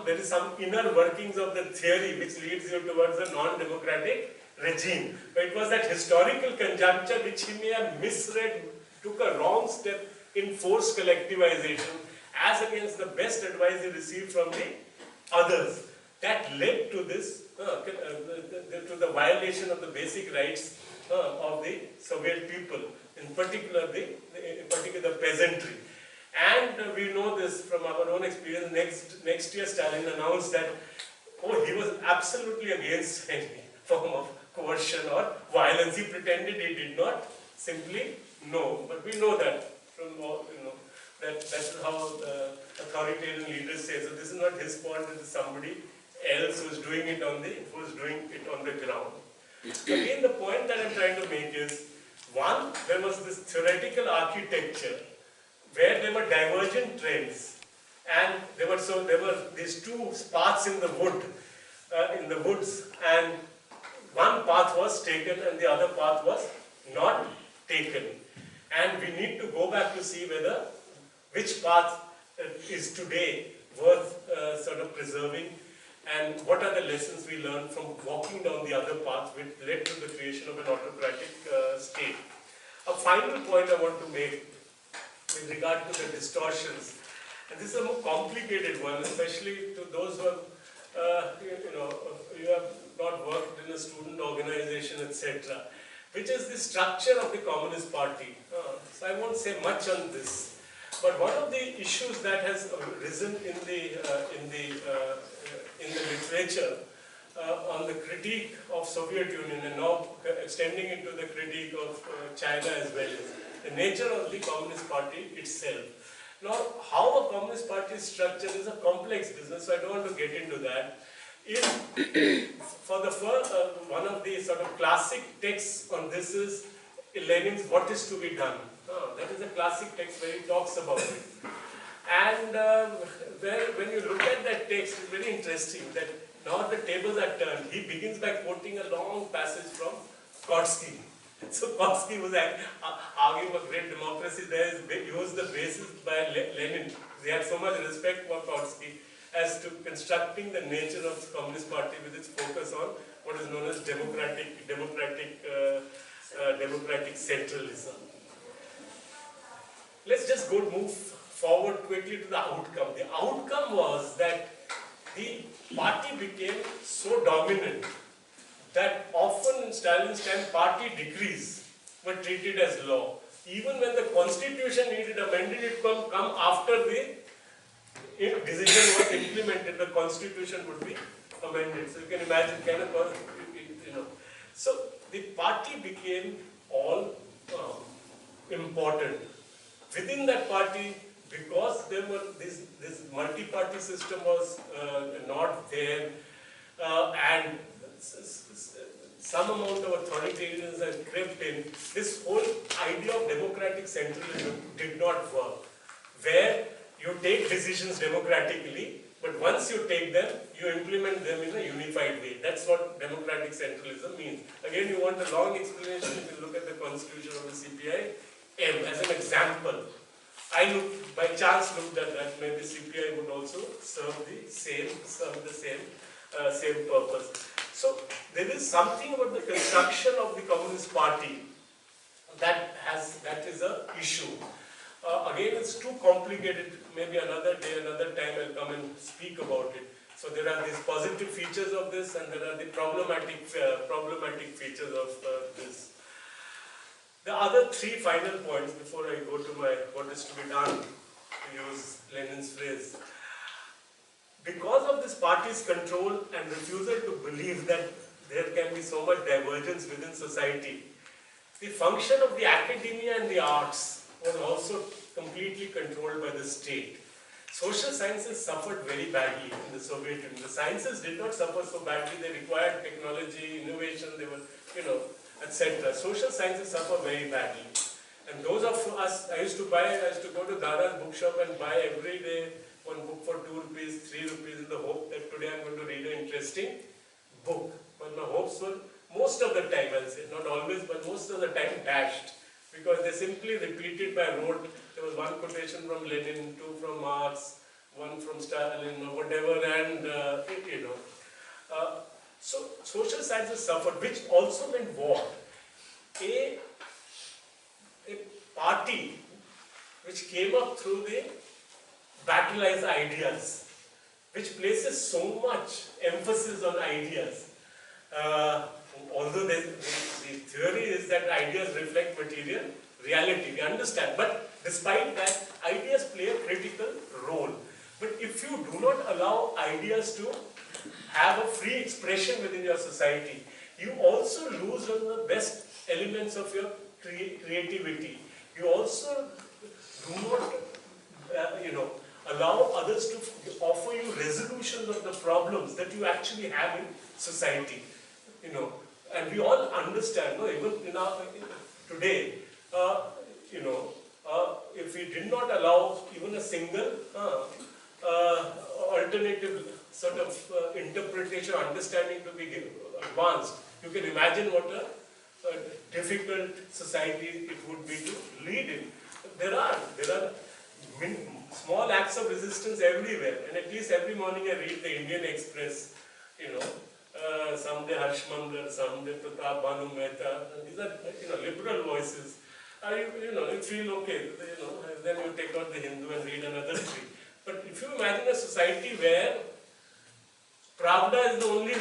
there is some inner workings of the theory which leads you towards a non-democratic regime. But it was that historical conjuncture which he may have misread, took a wrong step in forced collectivization as against the best advice he received from the others. That led to this, to the violation of the basic rights of the Soviet people, in particular the peasantry. And we know this from our own experience. Next year, Stalin announced that, oh, he was absolutely against any form of coercion or violence. He pretended he did not simply know. But we know that from all, that's how the authoritarian leaders say. So this is not his fault, it is somebody else who is doing it on the ground. Again, the point that I'm trying to make is, one, there was this theoretical architecture where there were divergent trends, and there were these two paths in the woods, and one path was taken and the other path was not taken. And we need to go back to see which path is today worth sort of preserving, and what are the lessons we learned from walking down the other path which led to the creation of an autocratic state. A final point I want to make with regard to the distortions, and this is a more complicated one, especially to those who have, you have not worked in a student organization, etc., which is the structure of the Communist Party. So I won't say much on this, but one of the issues that has risen in the literature on the critique of Soviet Union, and now extending into the critique of China as well, is the nature of the Communist Party itself. Now, how a Communist Party is structured is a complex business, so I don't want to get into that. For the first, one of the sort of classic texts on this is Lenin's What is to be Done. That is a classic text where he talks about it. And when you look at that text, it's very interesting that now the tables are turned. He begins by quoting a long passage from Kautsky. So Kautsky was arguing for great democracy. There is used the basis by Lenin. They had so much respect for Kautsky as to constructing the nature of the Communist Party with its focus on what is known as democratic centralism. Let's just move forward quickly to the outcome. The outcome was that the party became so dominant that often in Stalin's time, party decrees were treated as law. Even when the constitution needed amended, it would come after the decision was implemented, the constitution would be amended. So you can imagine, So the party became all important. Within that party, because there were this multi-party system was not there, and some amount of authoritarianism had crept in, this whole idea of democratic centralism did not work, where you take decisions democratically, but once you take them, you implement them in a unified way. That's what democratic centralism means. Again, you want a long explanation, you can look at the constitution of the CPI-M as an example. I by chance looked at that, maybe CPI would also serve the same purpose. So there is something about the construction of the Communist Party that is an issue. Again, it's too complicated. Maybe another day, another time, I'll come and speak about it. So there are these positive features of this, and there are the problematic features of this. The other three final points before I go to my what is to be done, to use Lenin's phrase. Because of this party's control and refusal to believe that there can be so much divergence within society, the function of the academia and the arts was also completely controlled by the state. Social sciences suffered very badly in the Soviet Union. The sciences did not suffer so badly. They required technology, innovation, they were, etc. Social sciences suffer very badly. And those of us, I used to go to Dada's bookshop and buy every day one book for 2 rupees, 3 rupees in the hope that today I'm going to read an interesting book. But my hopes were, most of the time, I'll say, not always, but most of the time dashed. Because they simply repeated by rote. There was one quotation from Lenin, two from Marx, one from Stalin, or whatever, and so social sciences suffered, which also meant what? A party which came up through the battleized ideas, which places so much emphasis on ideas. Although the theory is that ideas reflect material reality, we understand, but despite that, ideas play a critical role. But if you do not allow ideas to have a free expression within your society, you also lose on the best elements of your creativity. You also do not, allow others to offer you resolutions of the problems that you actually have in society. And we all understand, even today, if we did not allow even a single alternative sort of interpretation, understanding to be advanced, you can imagine what a difficult society it would be to lead in. There are small acts of resistance everywhere, and at least every morning I read the Indian Express, someday Harshmandar, someday Pratap Banu Mehta, these are liberal voices. You feel okay, then you take out the Hindu and read another three. But if you imagine a society where Pravda is the only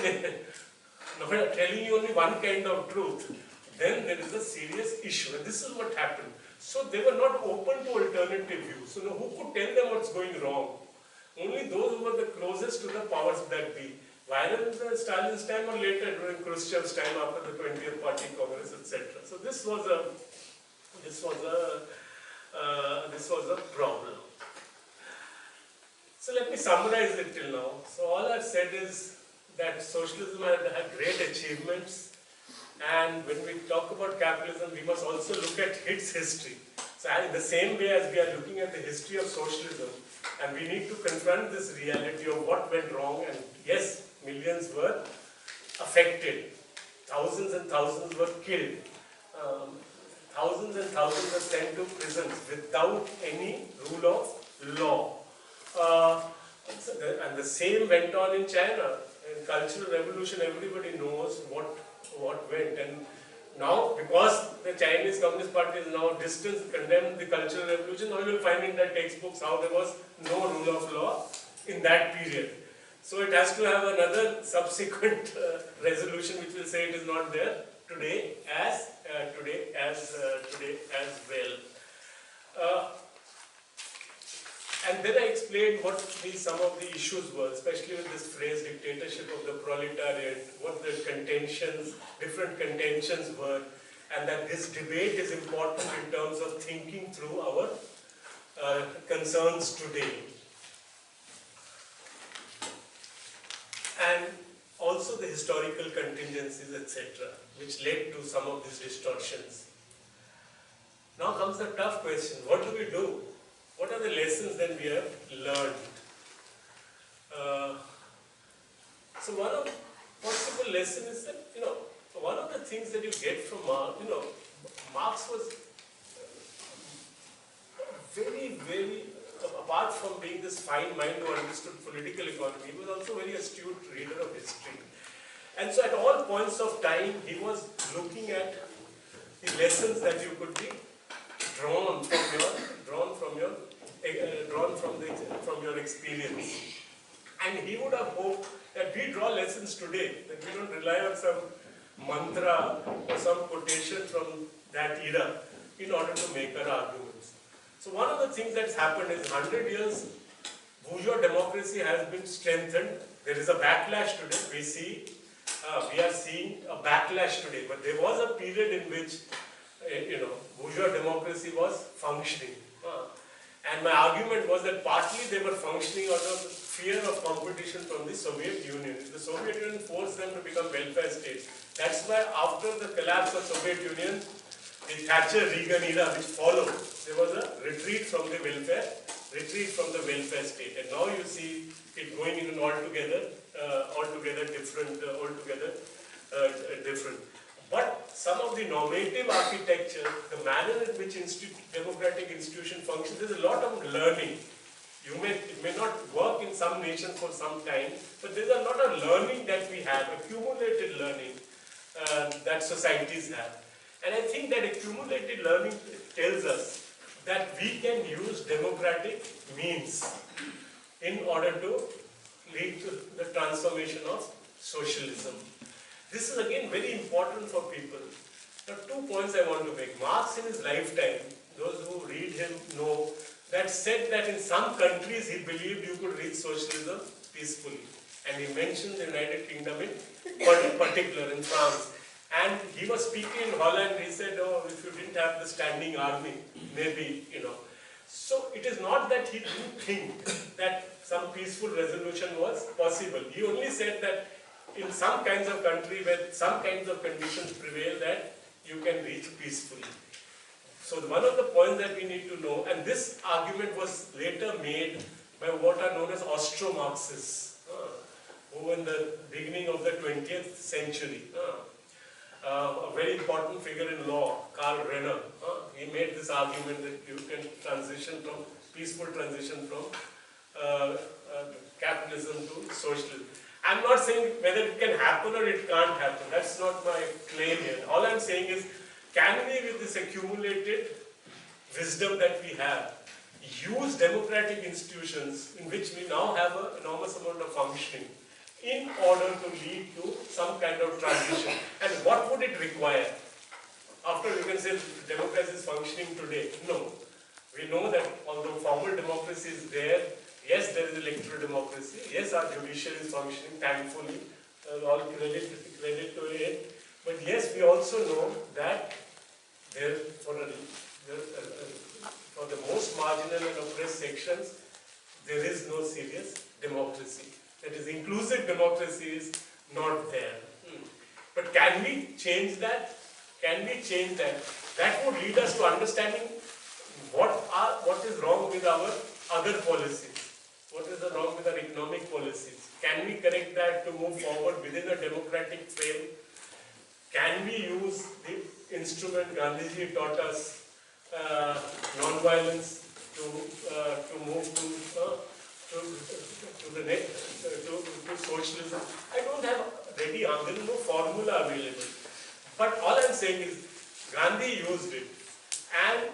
telling you only one kind of truth, then there is a serious issue. And this is what happened. So they were not open to alternative views. So who could tell them what's going wrong? Only those who were the closest to the powers that be. Either in Stalin's time or later during Khrushchev's time after the 20th Party Congress, etc. So this was a problem. So let me summarize it till now. So all I've said is that socialism had great achievements, and when we talk about capitalism, we must also look at its history. So in the same way as we are looking at the history of socialism, and we need to confront this reality of what went wrong, and yes, millions were affected, thousands and thousands were killed, thousands and thousands were sent to prisons without any rule of law. And the same went on in China. In Cultural Revolution, everybody knows what went. And now, because the Chinese Communist Party is now distanced, condemned the Cultural Revolution, now you will find in their textbooks how there was no rule of law in that period. So it has to have another subsequent resolution which will say it is not there today as well. And then I explained what some of the issues were, especially with this phrase dictatorship of the proletariat, what the different contentions were, and that this debate is important in terms of thinking through our concerns today. And also the historical contingencies, etc., which led to some of these distortions. Now comes the tough question, what do we do? What are the lessons that we have learned? So one of possible lesson is that, one of the things that you get from Marx, Marx was very, very, apart from being this fine mind who understood political economy, he was also a very astute reader of history. And so at all points of time, he was looking at the lessons that you could be drawn from your experience. And he would have hoped that we draw lessons today, that we don't rely on some mantra or some quotation from that era in order to make our arguments. So one of the things that's happened is 100 years, bourgeois democracy has been strengthened. There is a backlash today. We are seeing a backlash today, but there was a period in which bourgeois democracy was functioning. And my argument was that partly they were functioning out of fear of competition from the Soviet Union. The Soviet Union forced them to become welfare states. That's why after the collapse of Soviet Union, the Thatcher-Reagan era which followed, there was a retreat from the welfare state. And now you see it going in an altogether different. But some of the normative architecture, the manner in which democratic institution functions, there's a lot of learning. It may not work in some nations for some time, but there's a lot of learning that we have, accumulated learning that societies have. And I think that accumulated learning tells us that we can use democratic means in order to lead to the transformation of socialism. This is again very important for people. Now 2 points I want to make. Marx in his lifetime, those who read him know that said that in some countries he believed you could reach socialism peacefully. And he mentioned the United Kingdom in particular, in France. And he was speaking in Holland, he said, oh, if you didn't have the standing army, maybe, you know. So it is not that he didn't think that some peaceful resolution was possible. He only said that in some kinds of country where some kinds of conditions prevail, that you can reach peacefully. So one of the points that we need to know, and this argument was later made by what are known as Austro-Marxists, who in the beginning of the 20th century, a very important figure in law, Karl Renner, he made this argument that you can transition from, peaceful transition from capitalism to socialism. I'm not saying whether it can happen or it can't happen. That's not my claim here. All I'm saying is, can we, with this accumulated wisdom that we have, use democratic institutions in which we now have an enormous amount of functioning in order to lead to some kind of transition? And what would it require? After you can say democracy is functioning today. No. We know that although formal democracy is there, yes, there is electoral democracy, yes, our judiciary is functioning, thankfully, all credit to it. But yes, we also know that there, for the most marginal and oppressed sections, there is no serious democracy. That is, inclusive democracy is not there. But can we change that? Can we change that? That would lead us to understanding what is wrong with our other policies. What is wrong with our economic policies? Can we correct that to move forward within a democratic frame? Can we use the instrument Gandhiji taught us, non-violence, to move to socialism? I don't have ready answer. There is no formula available. But all I'm saying is, Gandhi used it, and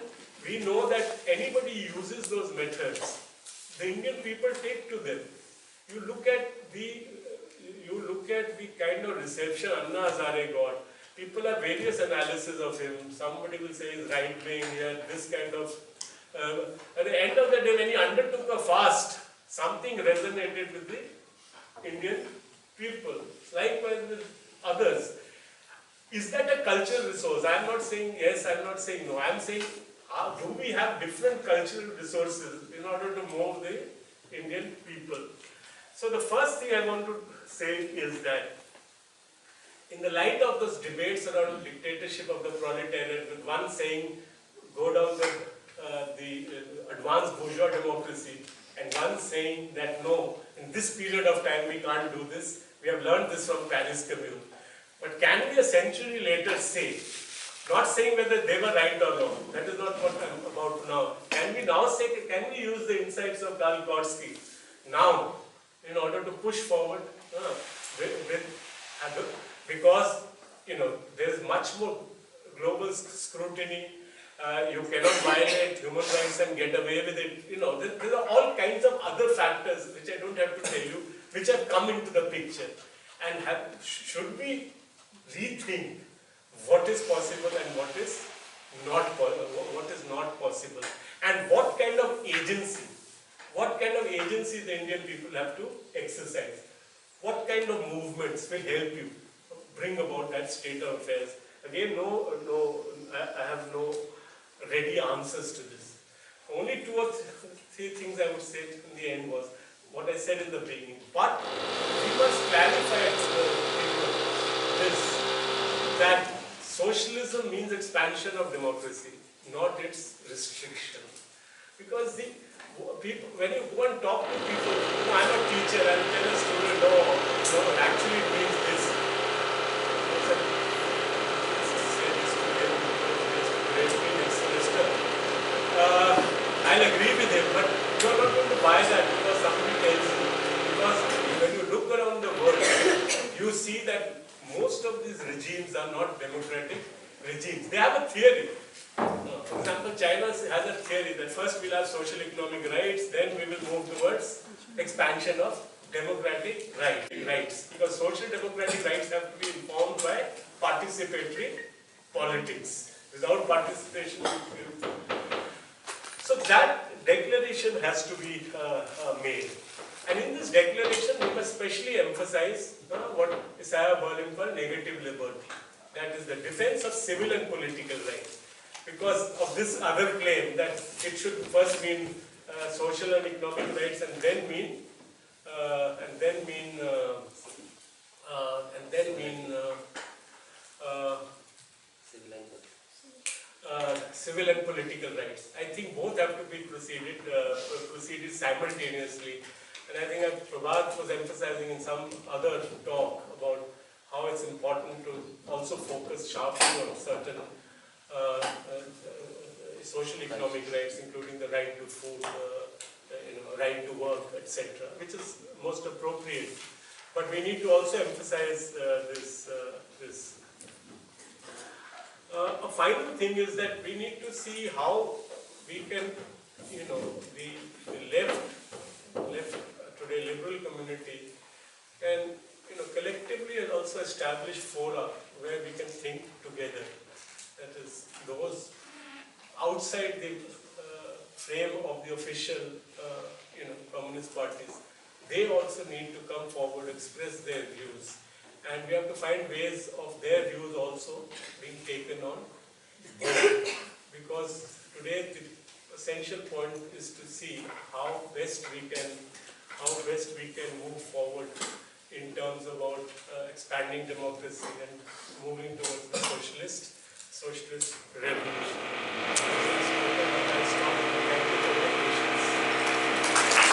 we know that anybody uses those methods, the Indian people take to them. You look at the kind of reception Anna Hazare got. People have various analyses of him. Somebody will say he's right-wing, he had this kind of... at the end of the day, when he undertook a fast, something resonated with the Indian people. Likewise with others. Is that a cultural resource? I'm not saying yes, I'm not saying no. I'm saying, do we have different cultural resources in order to move the Indian people? So the first thing I want to say is that in the light of those debates around dictatorship of the proletariat, with one saying, go down the advanced bourgeois democracy, and one saying that no, in this period of time we can't do this. We have learned this from Paris Commune. But can we a century later say, not saying whether they were right or wrong, that is not what I'm about now. Can we now say, can we use the insights of Karl Kautsky now in order to push forward because, you know, there is much more global scrutiny. You cannot violate human rights and get away with it. You know, there are all kinds of other factors which I don't have to tell you, which have come into the picture. And should we rethink what is possible and what is not possible, and what kind of agency the Indian people have to exercise? What kind of movements will help you bring about that state of affairs? Again, I have no ready answers to this. Only 2 or 3 things I would say in the end was what I said in the beginning. But we must clarify to the people this, that socialism means expansion of democracy, not its restriction. Because the people, when you go and talk to people, I'm a teacher, and tell a student, no, actually it means this. I'll agree with him, but you're not going to buy that because somebody tells you. Because when you look around the world, you see that most of these regimes are not democratic regimes. They have a theory. For example, China has a theory that first we'll have social economic rights, then we will move towards expansion of democratic rights. Because social democratic rights have to be informed by participatory politics. Without participation, So that declaration has to be made. And in this declaration, we must specially emphasize what Isaiah Berlin called negative liberty. That is the defense of civil and political rights. Because of this other claim that it should first mean social and economic rights and then mean civil and political rights. I think both have to be proceeded simultaneously. And I think Prabhat was emphasizing in some other talk about how it's important to also focus sharply on certain social economic rights, including the right to food, right to work, etc., which is most appropriate. But we need to also emphasize this. A final thing is that we need to see how we can, the left today, liberal community, can, collectively and also establish fora where we can think together. That is, those outside the frame of the official, communist parties, they also need to come forward, express their views. And we have to find ways of their views also being taken on board. Because today the essential point is to see how best we can move forward in terms about expanding democracy and moving towards the socialist revolution. I'll stop